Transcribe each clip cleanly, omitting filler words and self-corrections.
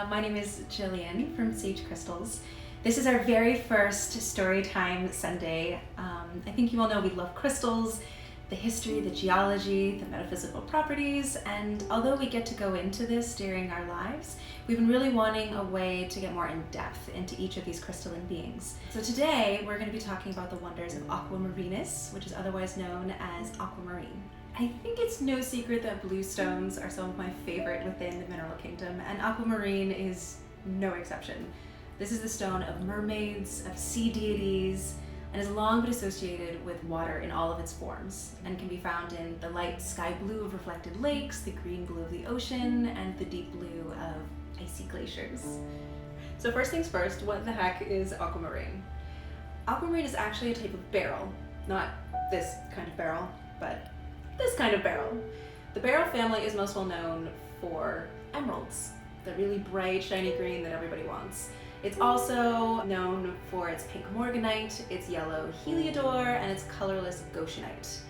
My name is Jillian from Sage Crystals. This is our very first Storytime Sunday. I think you all know we love crystals, the history, the geology, the metaphysical properties, and although we get to go into this during our lives, we've been really wanting a way to get more in depth into each of these crystalline beings. So today we're going to be talking about the wonders of Aquamarinis, which is otherwise known as aquamarine. I think it's no secret that blue stones are some of my favorite within the mineral kingdom, and aquamarine is no exception. This is the stone of mermaids, of sea deities, and has long been associated with water in all of its forms, and can be found in the light sky blue of reflected lakes, the green blue of the ocean, and the deep blue of icy glaciers. So first things first, what the heck is aquamarine? Aquamarine is actually a type of beryl, not this kind of beryl, but this kind of beryl. The beryl family is most well known for emeralds, the really bright, shiny green that everybody wants. It's also known for its pink morganite, its yellow heliodor, and its colorless goshenite.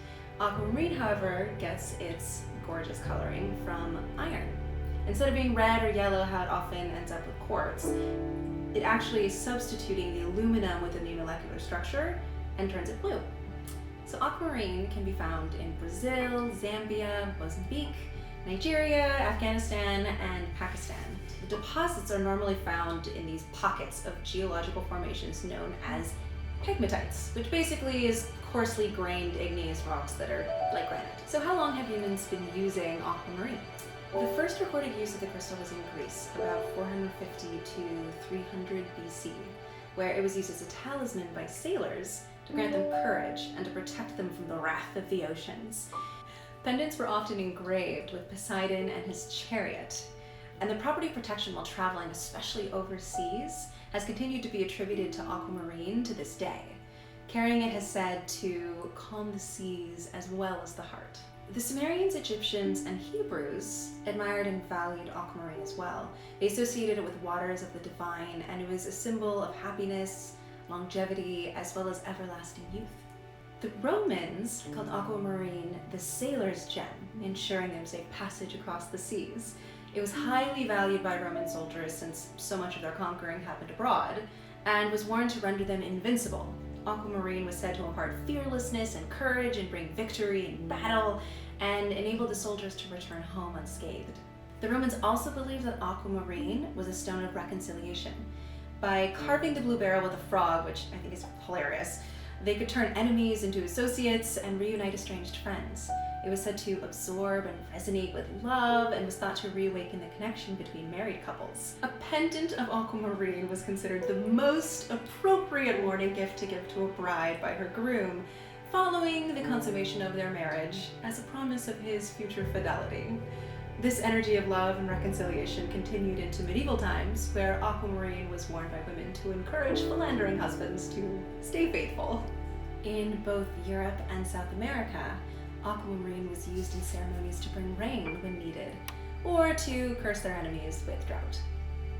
Aquamarine, however, gets its gorgeous coloring from iron. Instead of being red or yellow, how it often ends up with quartz, it actually is substituting the aluminum within the molecular structure and turns it blue. So aquamarine can be found in Brazil, Zambia, Mozambique, Nigeria, Afghanistan, and Pakistan. The deposits are normally found in these pockets of geological formations known as pegmatites, which basically is coarsely grained igneous rocks that are like granite. So how long have humans been using aquamarine? The first recorded use of the crystal was in Greece, about 450 to 300 BC, where it was used as a talisman by sailors to grant them courage and to protect them from the wrath of the oceans. Pendants were often engraved with Poseidon and his chariot, and the property of protection while traveling, especially overseas, has continued to be attributed to aquamarine to this day. Carrying it has said to calm the seas as well as the heart. The Sumerians, Egyptians, and Hebrews admired and valued aquamarine as well. They associated it with waters of the divine, and it was a symbol of happiness, longevity, as well as everlasting youth. The Romans called aquamarine the sailor's gem, ensuring them safe passage across the seas. It was highly valued by Roman soldiers since so much of their conquering happened abroad, and was worn to render them invincible. Aquamarine was said to impart fearlessness and courage and bring victory in battle, and enable the soldiers to return home unscathed. The Romans also believed that aquamarine was a stone of reconciliation. By carving the blue beryl with a frog, which I think is hilarious, they could turn enemies into associates and reunite estranged friends. It was said to absorb and resonate with love, and was thought to reawaken the connection between married couples. A pendant of aquamarine was considered the most appropriate morning gift to give to a bride by her groom, following the consummation of their marriage as a promise of his future fidelity. This energy of love and reconciliation continued into medieval times, where aquamarine was worn by women to encourage philandering husbands to stay faithful. In both Europe and South America, aquamarine was used in ceremonies to bring rain when needed, or to curse their enemies with drought.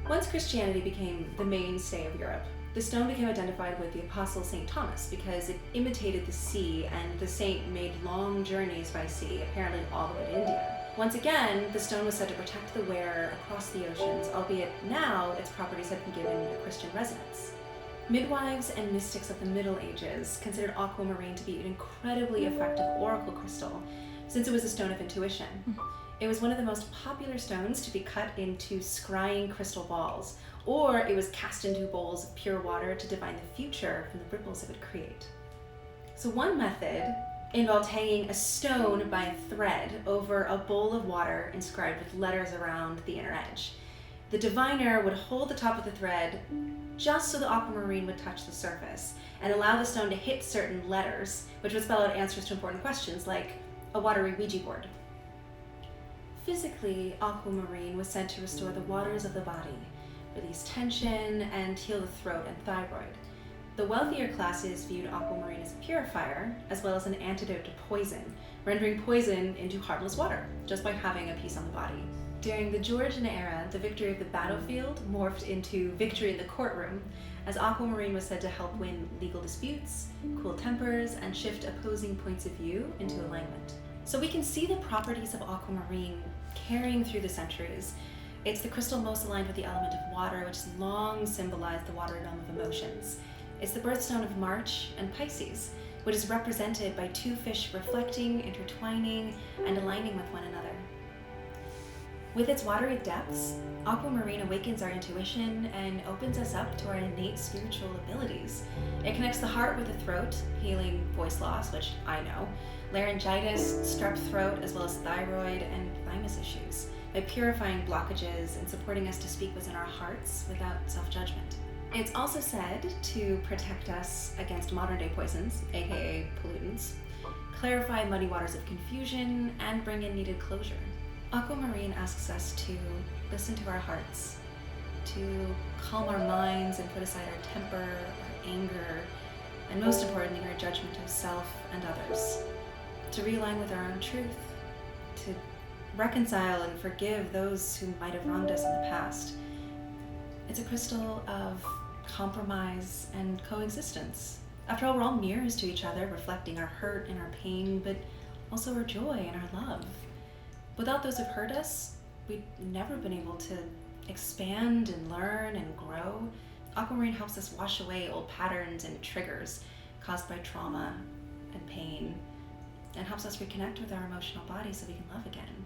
Once Christianity became the mainstay of Europe, the stone became identified with the apostle St. Thomas because it imitated the sea, and the saint made long journeys by sea, apparently all the way to India. Once again, the stone was said to protect the wearer across the oceans, albeit now its properties have been given a Christian resonance. Midwives and mystics of the Middle Ages considered aquamarine to be an incredibly effective oracle crystal, since it was a stone of intuition. It was one of the most popular stones to be cut into scrying crystal balls, or it was cast into bowls of pure water to divine the future from the ripples it would create. So one method involved hanging a stone by a thread over a bowl of water inscribed with letters around the inner edge. The diviner would hold the top of the thread just so the aquamarine would touch the surface, and allow the stone to hit certain letters, which would spell out answers to important questions like a watery Ouija board. Physically, aquamarine was said to restore the waters of the body, release tension, and heal the throat and thyroid. The wealthier classes viewed aquamarine as a purifier, as well as an antidote to poison, rendering poison into harmless water, just by having a piece on the body. During the Georgian era, the victory of the battlefield morphed into victory in the courtroom, as aquamarine was said to help win legal disputes, cool tempers, and shift opposing points of view into alignment. So we can see the properties of aquamarine carrying through the centuries. It's the crystal most aligned with the element of water, which has long symbolized the water realm of emotions. It's the birthstone of March and Pisces, which is represented by two fish reflecting, intertwining, and aligning with one another. With its watery depths, Aquamarine awakens our intuition and opens us up to our innate spiritual abilities. It connects the heart with the throat, healing voice loss, which I know, laryngitis, strep throat, as well as thyroid and thymus issues, by purifying blockages and supporting us to speak within our hearts without self-judgment. It's also said to protect us against modern-day poisons, aka pollutants, clarify muddy waters of confusion, and bring in needed closure. Aquamarine asks us to listen to our hearts, to calm our minds and put aside our temper, our anger, and most importantly, our judgment of self and others, to realign with our own truth, to reconcile and forgive those who might have wronged us in the past. It's a crystal of compromise and coexistence. After all, we're all mirrors to each other, reflecting our hurt and our pain, but also our joy and our love. Without those who've hurt us, we've never been able to expand and learn and grow. Aquamarine helps us wash away old patterns and triggers caused by trauma and pain, and helps us reconnect with our emotional body so we can love again.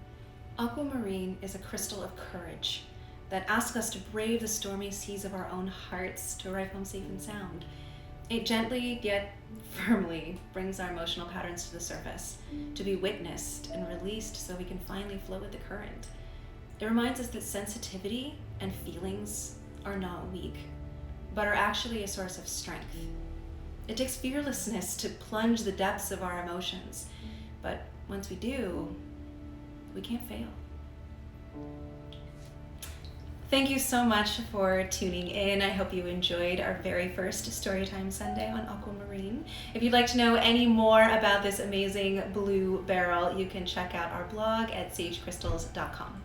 Aquamarine is a crystal of courage that asks us to brave the stormy seas of our own hearts to arrive home safe and sound. It gently yet firmly brings our emotional patterns to the surface, to be witnessed and released so we can finally flow with the current. It reminds us that sensitivity and feelings are not weak, but are actually a source of strength. It takes fearlessness to plunge the depths of our emotions, but once we do, we can't fail. Thank you so much for tuning in. I hope you enjoyed our very first Storytime Sunday on Aquamarine. If you'd like to know any more about this amazing blue beryl, you can check out our blog at sagecrystals.com.